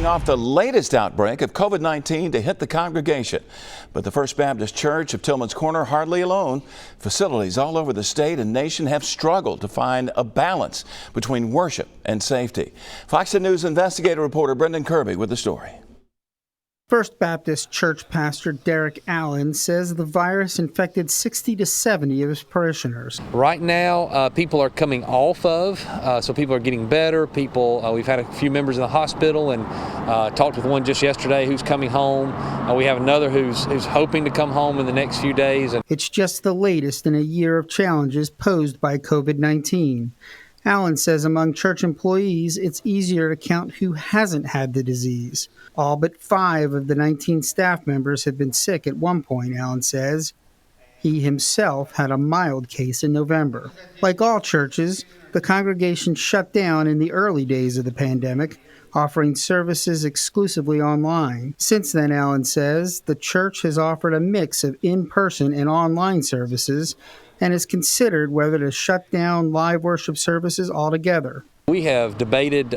off the latest outbreak of COVID-19 to hit the congregation. But the First Baptist Church of Tillman's Corner hardly alone. Facilities all over the state and nation have struggled to find a balance between worship and safety. Fox News investigative reporter Brendan Kirby with the story. First Baptist Church pastor Derek Allen says the virus infected 60 to 70 of his parishioners. Right now, people are coming off of, so people are getting better. We've had a few members in the hospital and talked with one just yesterday who's coming home. We have another who's hoping to come home in the next few days. It's just the latest in a year of challenges posed by COVID-19. Allen says among church employees, it's easier to count who hasn't had the disease. All but 5 of the 19 staff members have been sick at one point, Allen says. He himself had a mild case in November. Like all churches, the congregation shut down in the early days of the pandemic, offering services exclusively online. Since then, Allen says, the church has offered a mix of in-person and online services and has considered whether to shut down live worship services altogether. We have debated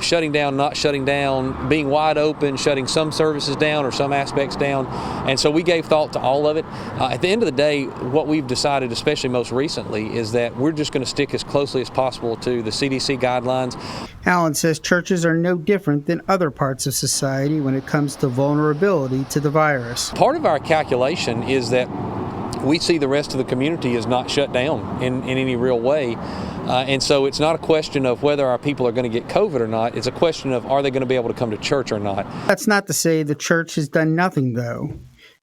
shutting down, not shutting down, being wide open, shutting some services down or some aspects down. And so we gave thought to all of it. At the end of the day, what we've decided, especially most recently, is that we're just going to stick as closely as possible to the CDC guidelines. Allen says churches are no different than other parts of society when it comes to vulnerability to the virus. Part of our calculation is that we see the rest of the community is not shut down in any real way. And so it's not a question of whether our people are going to get COVID or not. It's a question of are they going to be able to come to church or not. That's not to say the church has done nothing, though.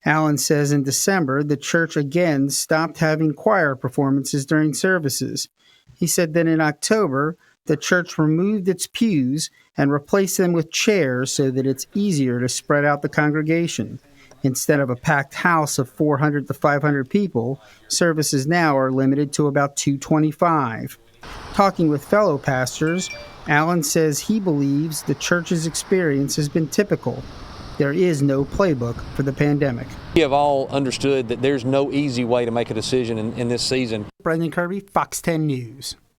Allen says in December, the church again stopped having choir performances during services. He said that in October, the church removed its pews and replaced them with chairs so that it's easier to spread out the congregation. Instead of a packed house of 400 to 500 people, services now are limited to about 225. Talking with fellow pastors, Allen says he believes the church's experience has been typical. There is no playbook for the pandemic. We have all understood that there's no easy way to make a decision in this season. Brendan Kirby, Fox 10 News.